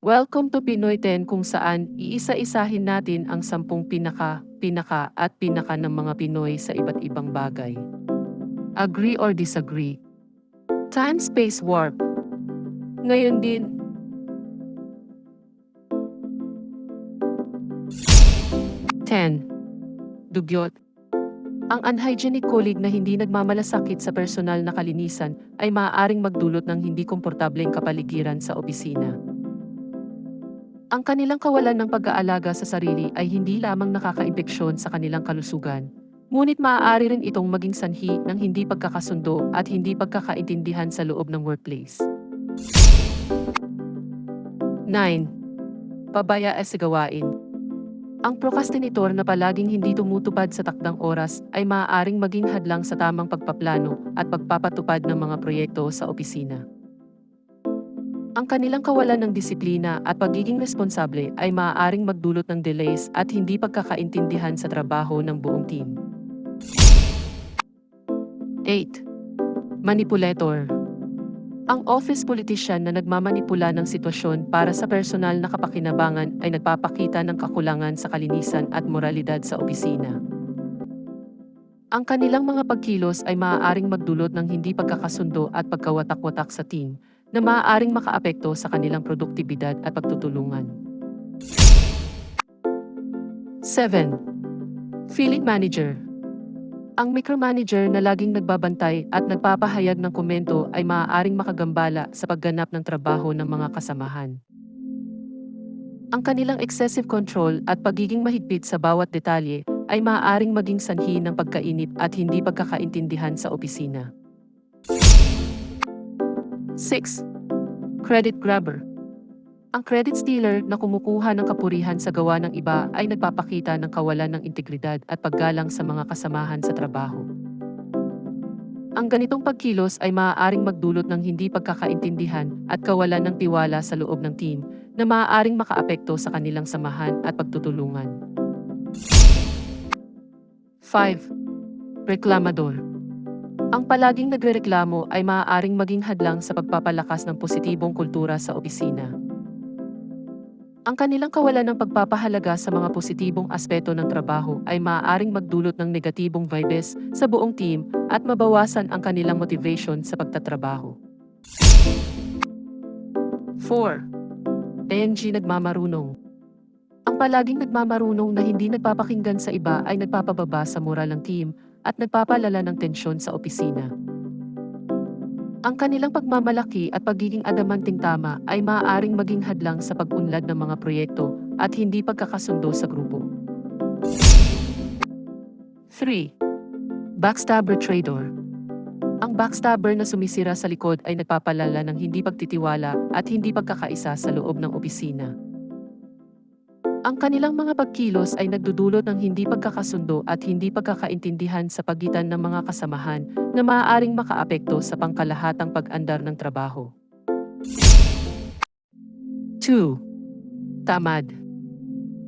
Welcome to Pinoy 10 kung saan iisa-isahin natin ang 10 pinaka ng mga Pinoy sa iba't ibang bagay. Agree or disagree? Time-space warp. Ngayon din, 10. Dugyot. Ang unhygienic colleague na hindi nagmamalasakit sa personal na kalinisan ay maaaring magdulot ng hindi komportableng kapaligiran sa opisina. Ang kanilang kawalan ng pag-aalaga sa sarili ay hindi lamang nakakaimpeksyon sa kanilang kalusugan, ngunit maaari rin itong maging sanhi ng hindi pagkakasundo at hindi pagkakaintindihan sa loob ng workplace. 9. Pabaya sa gawain. Ang procrastinator na palaging hindi tumutupad sa takdang oras ay maaaring maging hadlang sa tamang pagpaplano at pagpapatupad ng mga proyekto sa opisina. Ang kanilang kawalan ng disiplina at pagiging responsable ay maaaring magdulot ng delays at hindi pagkakaintindihan sa trabaho ng buong team. 8. Manipulator. Ang office politician na nagmamanipula ng sitwasyon para sa personal na kapakinabangan ay nagpapakita ng kakulangan sa kalinisan at moralidad sa opisina. Ang kanilang mga pagkilos ay maaaring magdulot ng hindi pagkakasundo at pagkawatak-watak sa team, na maaaring makaapekto sa kanilang produktibidad at pagtutulungan. 7. Feeling manager. Ang micromanager na laging nagbabantay at nagpapahayag ng komento ay maaaring makagambala sa pagganap ng trabaho ng mga kasamahan. Ang kanilang excessive control at pagiging mahigpit sa bawat detalye ay maaaring maging sanhi ng pagkainip at hindi pagkakaintindihan sa opisina. 6. Credit grabber. Ang credit stealer na kumukuha ng kapurihan sa gawa ng iba ay nagpapakita ng kawalan ng integridad at paggalang sa mga kasamahan sa trabaho. Ang ganitong pagkilos ay maaaring magdulot ng hindi pagkakaintindihan at kawalan ng tiwala sa loob ng team na maaaring makaapekto sa kanilang samahan at pagtutulungan. 5. Reklamador. Ang palaging nagrereklamo ay maaaring maging hadlang sa pagpapalakas ng positibong kultura sa opisina. Ang kanilang kawalan ng pagpapahalaga sa mga positibong aspeto ng trabaho ay maaaring magdulot ng negatibong vibes sa buong team at mabawasan ang kanilang motivation sa pagtatrabaho. 4. ENG nagmamarunong. Ang palaging nagmamarunong na hindi nagpapakinggan sa iba ay nagpapababa sa moral ng team at nagpapalala ng tensyon sa opisina. Ang kanilang pagmamalaki at pagiging adamanting tama ay maaaring maging hadlang sa pag-unlad ng mga proyekto at hindi pagkakasundo sa grupo. 3. Backstabber trader. Ang backstabber na sumisira sa likod ay nagpapalala ng hindi pagtitiwala at hindi pagkakaisa sa loob ng opisina. Ang kanilang mga pagkilos ay nagdudulot ng hindi pagkakasundo at hindi pagkakaintindihan sa pagitan ng mga kasamahan na maaaring makaapekto sa pangkalahatang pag-andar ng trabaho. 2. Tamad.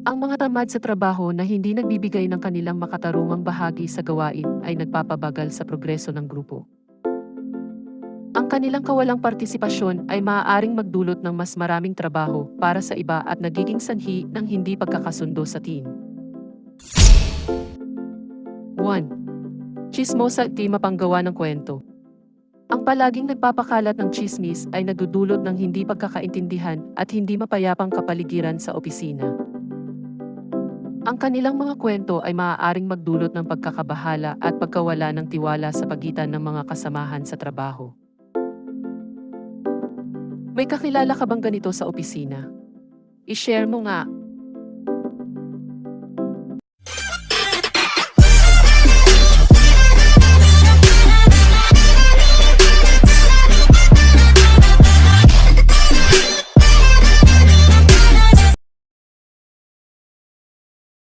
Ang mga tamad sa trabaho na hindi nagbibigay ng kanilang makatarungang bahagi sa gawain ay nagpapabagal sa progreso ng grupo. Ang kanilang kawalang partisipasyon ay maaaring magdulot ng mas maraming trabaho para sa iba at nagiging sanhi ng hindi pagkakasundo sa team. 1. Chismosa at di mapanggawa ng kwento. Ang palaging nagpapakalat ng chismis ay nagdudulot ng hindi pagkakaintindihan at hindi mapayapang kapaligiran sa opisina. Ang kanilang mga kwento ay maaaring magdulot ng pagkakabahala at pagkawala ng tiwala sa pagitan ng mga kasamahan sa trabaho. May kakilala ka bang ganito sa opisina? I-share mo nga.